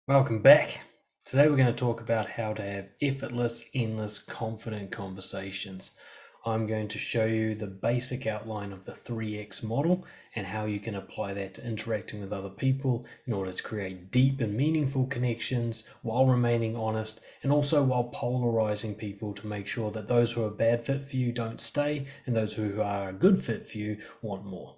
Welcome back. Today we're going to talk about how to have effortless, endless, confident conversations. I'm going to show you the basic outline of the 3X model and how you can apply that to interacting with other people in order to create deep and meaningful connections while remaining honest and also while polarizing people to make sure that those who are a bad fit for you don't stay and those who are a good fit for you want more.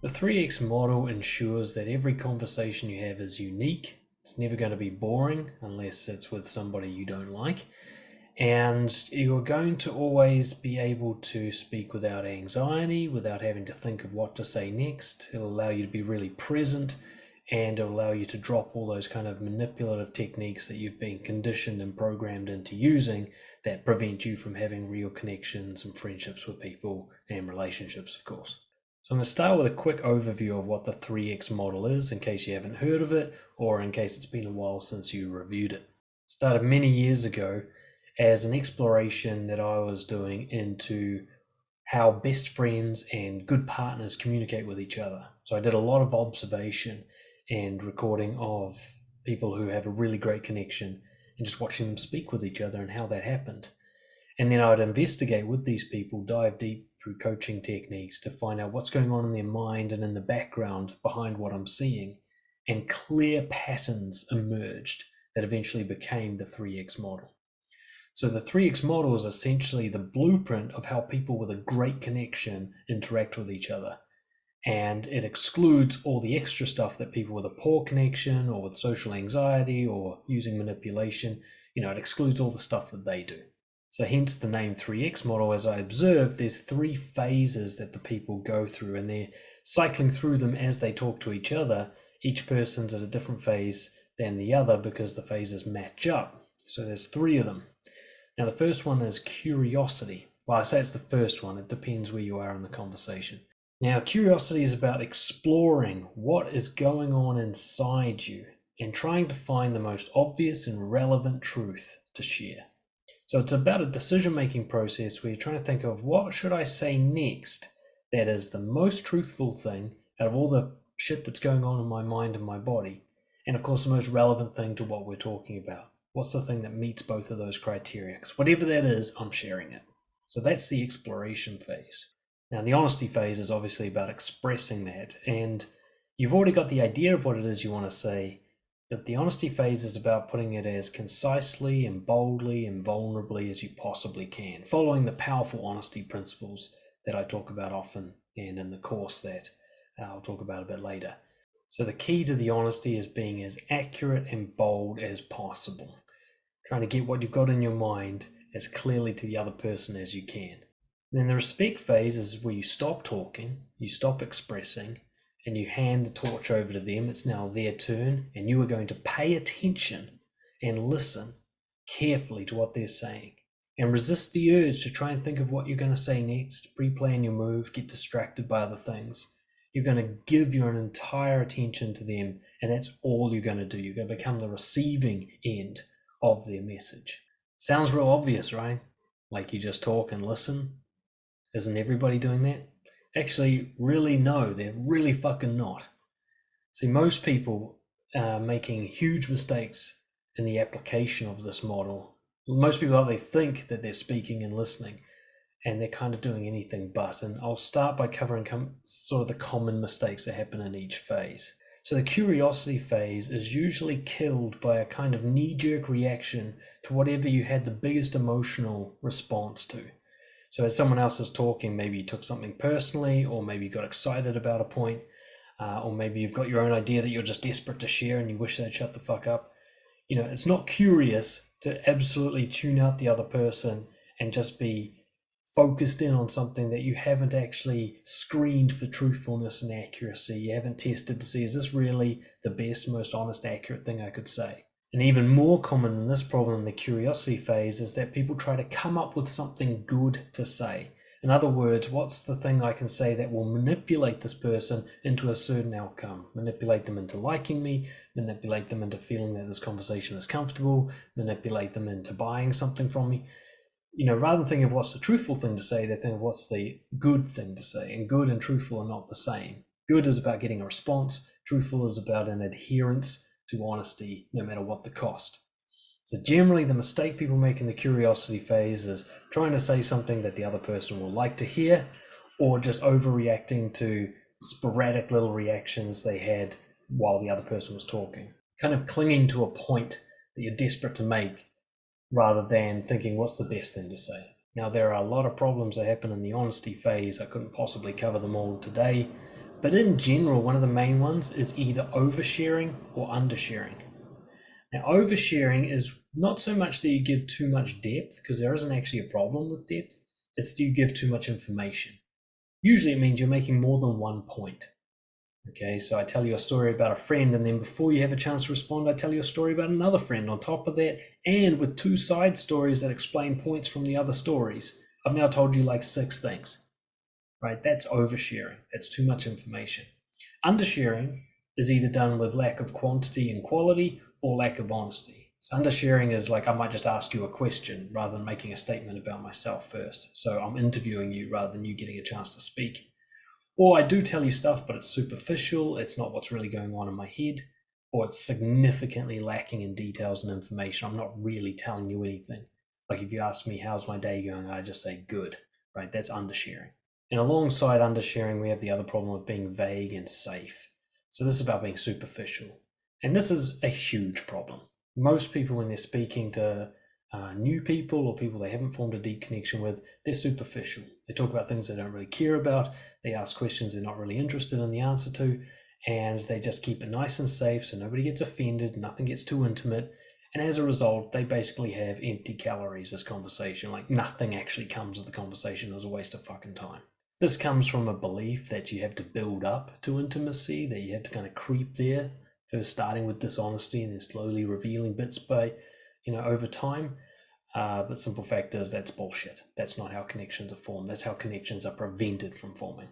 The 3X model ensures that every conversation you have is unique. It's never going to be boring unless it's with somebody you don't like. And you're going to always be able to speak without anxiety, without having to think of what to say next. It'll allow you to be really present and it'll allow you to drop all those kind of manipulative techniques that you've been conditioned and programmed into using that prevent you from having real connections and friendships with people and relationships, of course. So I'm going to start with a quick overview of what the 3X model is in case you haven't heard of it or in case it's been a while since you reviewed it. It started many years ago as an exploration that I was doing into how best friends and good partners communicate with each other. So I did a lot of observation and recording of people who have a really great connection and just watching them speak with each other and how that happened. And then I would investigate with these people, dive deep through coaching techniques to find out what's going on in their mind and in the background behind what I'm seeing. And clear patterns emerged that eventually became the 3X model. So the 3X model is essentially the blueprint of how people with a great connection interact with each other. And it excludes all the extra stuff that people with a poor connection or with social anxiety or using manipulation, it excludes all the stuff that they do. So hence the name 3X model. As I observed, there's 3 phases that the people go through and they're cycling through them as they talk to each other. Each person's at a different phase than the other because the phases match up. So there's 3 of them. Now the first one is curiosity. Well, I say it's the first one. It depends where you are in the conversation. Now curiosity is about exploring what is going on inside you and trying to find the most obvious and relevant truth to share. So it's about a decision-making process where you're trying to think of what should I say next that is the most truthful thing out of all the shit that's going on in my mind and my body. And of course, the most relevant thing to what we're talking about. What's the thing that meets both of those criteria? Because whatever that is, I'm sharing it. So that's the exploration phase. Now, the honesty phase is obviously about expressing that. And you've already got the idea of what it is you want to say. But the honesty phase is about putting it as concisely and boldly and vulnerably as you possibly can, following the powerful honesty principles that I talk about often and in the course that I'll talk about a bit later. So the key to the honesty is being as accurate and bold as possible, trying to get what you've got in your mind as clearly to the other person as you can. Then the respect phase is where you stop talking, you stop expressing, and you hand the torch over to them. It's now their turn, and you are going to pay attention and listen carefully to what they're saying and resist the urge to try and think of what you're going to say next, pre-plan your move, get distracted by other things. You're going to give your entire attention to them, and that's all you're going to do. You're going to become the receiving end of their message. Sounds real obvious, right? Like you just talk and listen. Isn't everybody doing that? Actually, really, no, they're really fucking not. See, most people are making huge mistakes in the application of this model. Most people, they think that they're speaking and listening, and they're kind of doing anything but. And I'll start by covering sort of the common mistakes that happen in each phase. So the curiosity phase is usually killed by a kind of knee-jerk reaction to whatever you had the biggest emotional response to. So as someone else is talking, maybe you took something personally, or maybe you got excited about a point, or maybe you've got your own idea that you're just desperate to share and you wish they'd shut the fuck up. It's not curious to absolutely tune out the other person and just be focused in on something that you haven't actually screened for truthfulness and accuracy. You haven't tested to see, is this really the best, most honest, accurate thing I could say? And even more common than this problem in the curiosity phase is that people try to come up with something good to say. In other words, what's the thing I can say that will manipulate this person into a certain outcome? Manipulate them into liking me, manipulate them into feeling that this conversation is comfortable, manipulate them into buying something from me. Rather than thinking of what's the truthful thing to say, they think of what's the good thing to say. And good and truthful are not the same. Good is about getting a response. Truthful is about an adherence to honesty, no matter what the cost. So generally the mistake people make in the curiosity phase is trying to say something that the other person will like to hear, or just overreacting to sporadic little reactions they had while the other person was talking. Kind of clinging to a point that you're desperate to make rather than thinking what's the best thing to say. Now, there are a lot of problems that happen in the honesty phase. I couldn't possibly cover them all today. But in general, one of the main ones is either oversharing or undersharing. Now, oversharing is not so much that you give too much depth, because there isn't actually a problem with depth. It's that you give too much information. Usually it means you're making more than one point. Okay, so I tell you a story about a friend, and then before you have a chance to respond, I tell you a story about another friend on top of that, and with two side stories that explain points from the other stories. I've now told you like 6 things, right? That's oversharing. That's too much information. Undersharing is either done with lack of quantity and quality or lack of honesty. So undersharing is like I might just ask you a question rather than making a statement about myself first. So I'm interviewing you rather than you getting a chance to speak. Or I do tell you stuff, but it's superficial, it's not what's really going on in my head, or it's significantly lacking in details and information. I'm not really telling you anything. Like if you ask me, how's my day going? I just say good, right? That's undersharing. And alongside undersharing, we have the other problem of being vague and safe. So this is about being superficial. And this is a huge problem. Most people, when they're speaking to new people or people they haven't formed a deep connection with, they're superficial. They talk about things they don't really care about. They ask questions they're not really interested in the answer to, and they just keep it nice and safe so nobody gets offended, nothing gets too intimate. And as a result, they basically have empty calories, this conversation. Like nothing actually comes of the conversation. It was a waste of fucking time. This comes from a belief that you have to build up to intimacy, that you have to kind of creep there, first starting with dishonesty and then slowly revealing bits by, over time. But simple fact is that's bullshit. That's not how connections are formed. That's how connections are prevented from forming.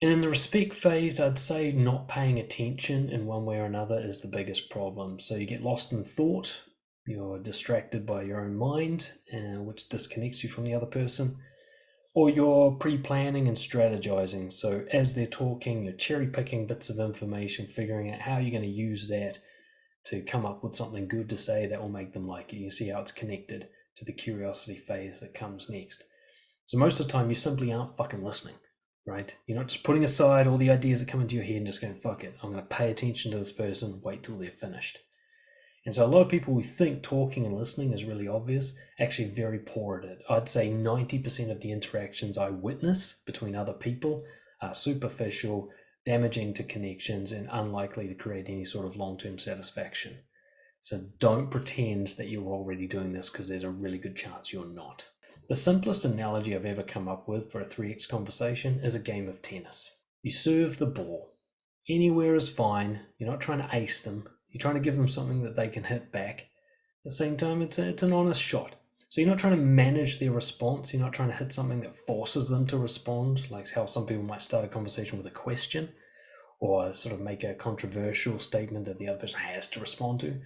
And in the respect phase, I'd say not paying attention in one way or another is the biggest problem. So you get lost in thought, you're distracted by your own mind, which disconnects you from the other person, or you're pre-planning and strategizing. So as they're talking, you're cherry-picking bits of information, figuring out how you're going to use that to come up with something good to say that will make them like you. You see how it's connected to the curiosity phase that comes next. So most of the time, you simply aren't fucking listening, right? You're not just putting aside all the ideas that come into your head and just going, fuck it, I'm going to pay attention to this person, wait till they're finished. And so a lot of people who think talking and listening is really obvious, actually very poor at it. I'd say 90% of the interactions I witness between other people are superficial, damaging to connections, and unlikely to create any sort of long-term satisfaction. So don't pretend that you're already doing this, because there's a really good chance you're not. The simplest analogy I've ever come up with for a 3x conversation is a game of tennis. You serve the ball. Anywhere is fine. You're not trying to ace them. You're trying to give them something that they can hit back. At the same time, it's an honest shot. So you're not trying to manage their response. You're not trying to hit something that forces them to respond, like how some people might start a conversation with a question or sort of make a controversial statement that the other person has to respond to.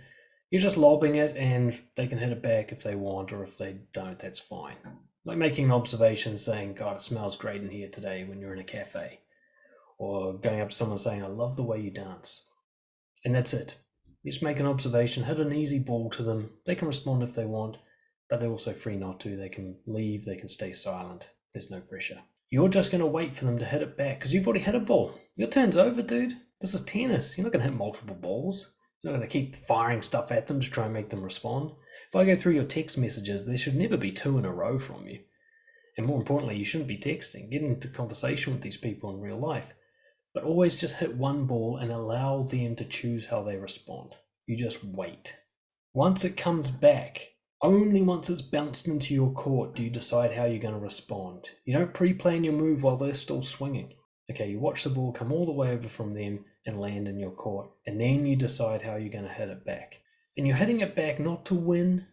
You're just lobbing it, and they can hit it back if they want, or if they don't, that's fine. Like making an observation saying, God, it smells great in here today when you're in a cafe. Or going up to someone saying, I love the way you dance. And that's it. You just make an observation, hit an easy ball to them. They can respond if they want, but they're also free not to. They can leave, they can stay silent. There's no pressure. You're just going to wait for them to hit it back, because you've already hit a ball. Your turn's over, dude. This is tennis. You're not going to hit multiple balls. You're not going to keep firing stuff at them to try and make them respond. If I go through your text messages, there should never be 2 in a row from you. And more importantly, you shouldn't be texting. Get into conversation with these people in real life. But always just hit one ball and allow them to choose how they respond. You just wait. Once it comes back, only once it's bounced into your court do you decide how you're going to respond. You don't pre-plan your move while they're still swinging. Okay, you watch the ball come all the way over from them and land in your court, and then you decide how you're going to hit it back. And you're hitting it back not to win,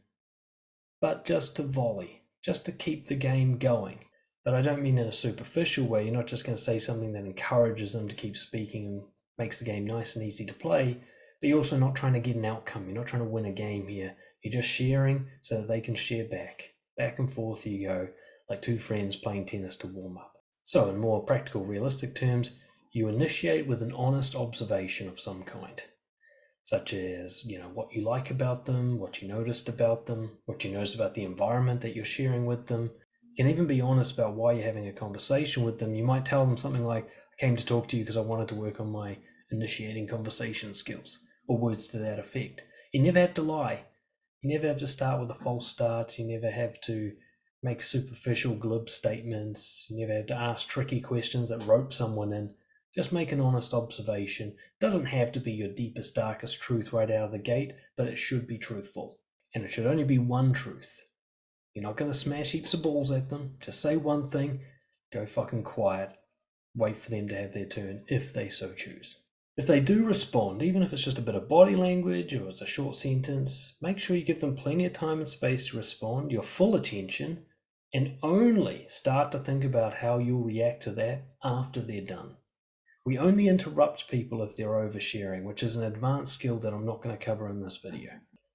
but just to volley, just to keep the game going. But I don't mean in a superficial way. You're not just going to say something that encourages them to keep speaking and makes the game nice and easy to play, but you're also not trying to get an outcome. You're not trying to win a game here. You're just sharing so that they can share back. Back and forth you go, like 2 friends playing tennis to warm up. So in more practical, realistic terms, You initiate with an honest observation of some kind, such as, what you like about them, what you noticed about them, what you noticed about the environment that you're sharing with them. You can even be honest about why you're having a conversation with them. You might tell them something like, I came to talk to you because I wanted to work on my initiating conversation skills, or words to that effect. You never have to lie. You never have to start with a false start. You never have to make superficial, glib statements. You never have to ask tricky questions that rope someone in. Just make an honest observation. It doesn't have to be your deepest, darkest truth right out of the gate, but it should be truthful. And it should only be one truth. You're not going to smash heaps of balls at them. Just say one thing, go fucking quiet. Wait for them to have their turn if they so choose. If they do respond, even if it's just a bit of body language or it's a short sentence, make sure you give them plenty of time and space to respond, your full attention, and only start to think about how you'll react to that after they're done. We only interrupt people if they're oversharing, which is an advanced skill that I'm not going to cover in this video.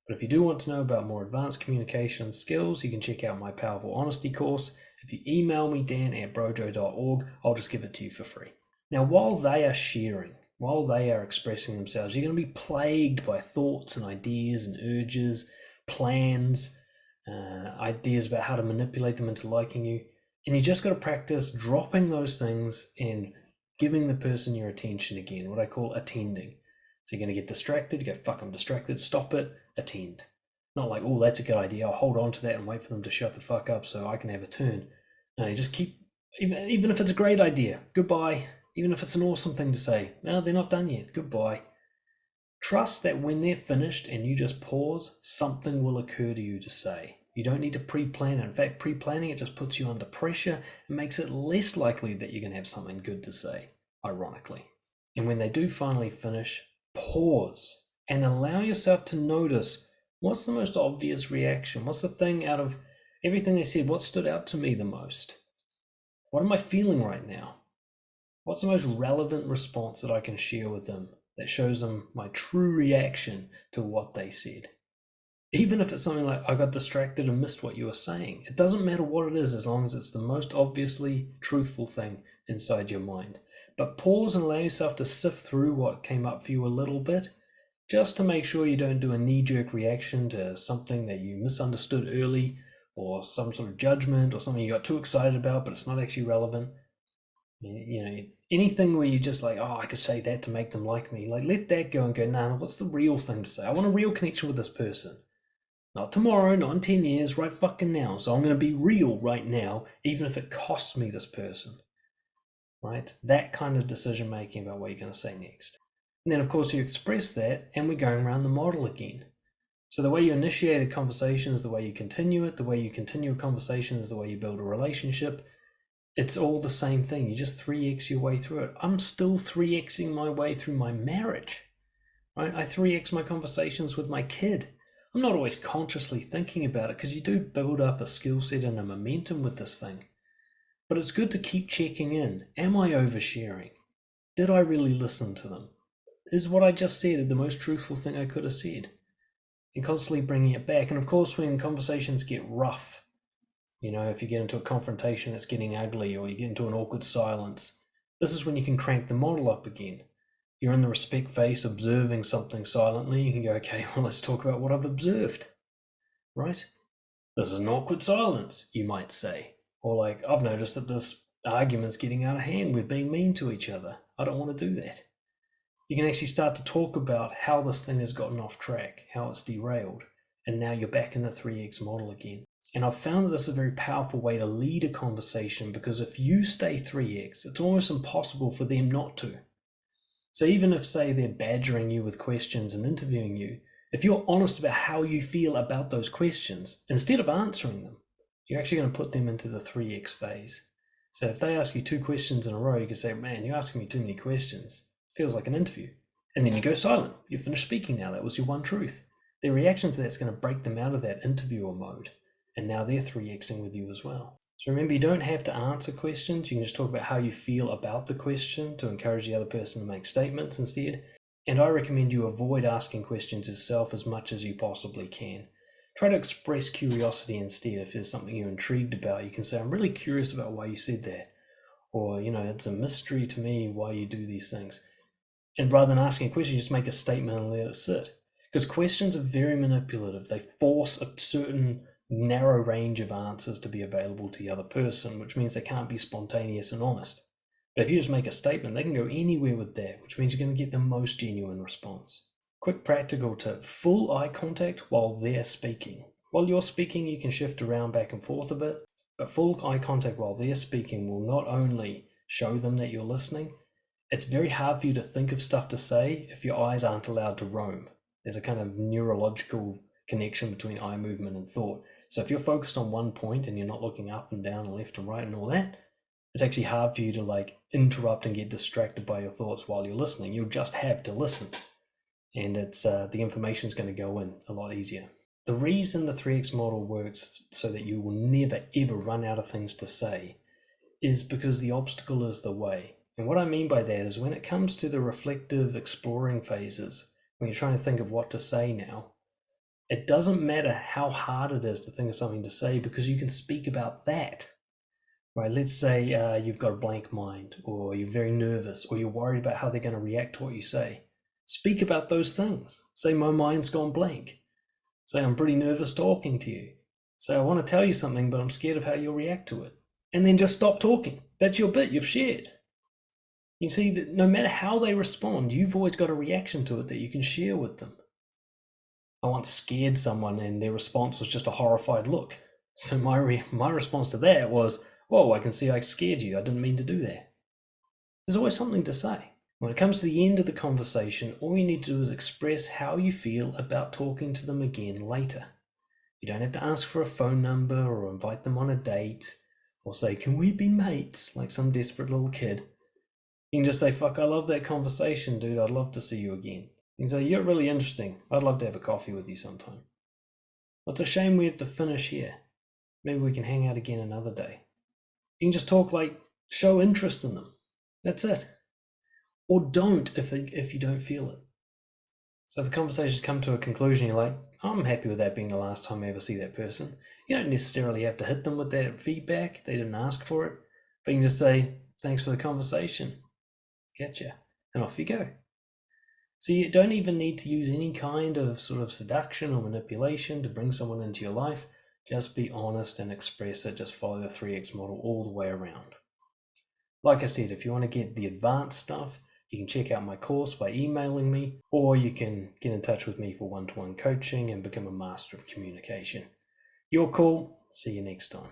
But if you do want to know about more advanced communication skills, you can check out my Powerful Honesty course. If you email me, dan@brojo.org, I'll just give it to you for free. Now, while they are sharing, while they are expressing themselves, you're going to be plagued by thoughts and ideas and urges, plans, ideas about how to manipulate them into liking you. And you just got to practice dropping those things and giving the person your attention again, what I call attending. So you're going to get distracted, you go, fuck, I'm distracted, stop it, attend. Not like, oh, that's a good idea, I'll hold on to that and wait for them to shut the fuck up so I can have a turn. No, you just keep, even if it's a great idea, goodbye. Even if it's an awesome thing to say, no, they're not done yet, goodbye. Trust that when they're finished and you just pause, something will occur to you to say. You don't need to pre-plan it. In fact, pre-planning it just puts you under pressure and makes it less likely that you're going to have something good to say, ironically. And when they do finally finish, pause and allow yourself to notice what's the most obvious reaction. What's the thing out of everything they said, what stood out to me the most? What am I feeling right now? What's the most relevant response that I can share with them that shows them my true reaction to what they said? Even if it's something like, I got distracted and missed what you were saying. It doesn't matter what it is as long as it's the most obviously truthful thing inside your mind. But pause and allow yourself to sift through what came up for you a little bit, just to make sure you don't do a knee-jerk reaction to something that you misunderstood early, or some sort of judgment, or something you got too excited about but it's not actually relevant. Anything where you're just like, oh, I could say that to make them like me. Like, let that go and go, nah, what's the real thing to say? I want a real connection with this person. Not tomorrow, not in 10 years, right fucking now. So I'm going to be real right now, even if it costs me this person. Right? That kind of decision making about what you're going to say next. And then, of course, you express that, and we're going around the model again. So the way you initiate a conversation is the way you continue it. The way you continue a conversation is the way you build a relationship. It's all the same thing. You just 3x your way through it. I'm still 3xing my way through my marriage. Right? I 3x my conversations with my kid. I'm not always consciously thinking about it because you do build up a skill set and a momentum with this thing. But it's good to keep checking in. Am I oversharing? Did I really listen to them? Is what I just said the most truthful thing I could have said? And constantly bringing it back. And of course, when conversations get rough, if you get into a confrontation that's getting ugly, or you get into an awkward silence, this is when you can crank the model up again. You're in the respect phase, observing something silently. You can go, okay, well, let's talk about what I've observed, right? This is an awkward silence, you might say. Or like, I've noticed that this argument's getting out of hand. We're being mean to each other. I don't want to do that. You can actually start to talk about how this thing has gotten off track, how it's derailed, and now you're back in the 3x model again. And I've found that this is a very powerful way to lead a conversation, because if you stay 3x, it's almost impossible for them not to. So even if, say, they're badgering you with questions and interviewing you, if you're honest about how you feel about those questions, instead of answering them, you're actually going to put them into the 3x phase. So if they ask you 2 questions in a row, you can say, man, you're asking me too many questions. It feels like an interview. And then you go silent. You finish speaking now. That was your one truth. Their reaction to that's going to break them out of that interviewer mode. And now they're 3xing with you as well. So remember, you don't have to answer questions. You can just talk about how you feel about the question to encourage the other person to make statements instead. And I recommend you avoid asking questions yourself as much as you possibly can. Try to express curiosity instead. If there's something you're intrigued about, you can say, I'm really curious about why you said that. or, it's a mystery to me why you do these things. And rather than asking a question, you just make a statement and let it sit. Because questions are very manipulative. They force a certain narrow range of answers to be available to the other person, which means they can't be spontaneous and honest. But if you just make a statement, they can go anywhere with that, which means you're going to get the most genuine response. Quick practical tip: full eye contact while they're speaking. While you're speaking, you can shift around back and forth a bit, but full eye contact while they're speaking will not only show them that you're listening, it's very hard for you to think of stuff to say if your eyes aren't allowed to roam. There's a kind of neurological connection between eye movement and thought. So if you're focused on one point and you're not looking up and down and left and right and all that, it's actually hard for you to interrupt and get distracted by your thoughts while you're listening. You'll just have to listen, and it's the information's going to go in a lot easier. The reason the 3X model works so that you will never ever run out of things to say is because the obstacle is the way. And what I mean by that is when it comes to the reflective exploring phases, when you're trying to think of what to say now, it doesn't matter how hard it is to think of something to say, because you can speak about that. Right, let's say you've got a blank mind, or you're very nervous, or you're worried about how they're going to react to what you say. Speak about those things. Say, my mind's gone blank. Say, I'm pretty nervous talking to you. Say, I want to tell you something, but I'm scared of how you'll react to it. And then just stop talking. That's your bit, you've shared. You see that no matter how they respond, you've always got a reaction to it that you can share with them. I once scared someone and their response was just a horrified look. So my response to that was, whoa, I can see I scared you. I didn't mean to do that. There's always something to say. When it comes to the end of the conversation, all you need to do is express how you feel about talking to them again later. You don't have to ask for a phone number or invite them on a date or say, can we be mates, like some desperate little kid. You can just say, fuck, I love that conversation, dude. I'd love to see you again. You can say, you're really interesting. I'd love to have a coffee with you sometime. Well, it's a shame we have to finish here. Maybe we can hang out again another day. You can just talk, show interest in them. That's it. Or don't if you don't feel it. So if the conversation's come to a conclusion, you're like, I'm happy with that being the last time I ever see that person. You don't necessarily have to hit them with that feedback. They didn't ask for it. But you can just say, thanks for the conversation. Getcha. And off you go. So you don't even need to use any kind of sort of seduction or manipulation to bring someone into your life. Just be honest and express it. Just follow the 3X model all the way around. Like I said, if you want to get the advanced stuff, you can check out my course by emailing me, or you can get in touch with me for one-to-one coaching and become a master of communication. You're cool. See you next time.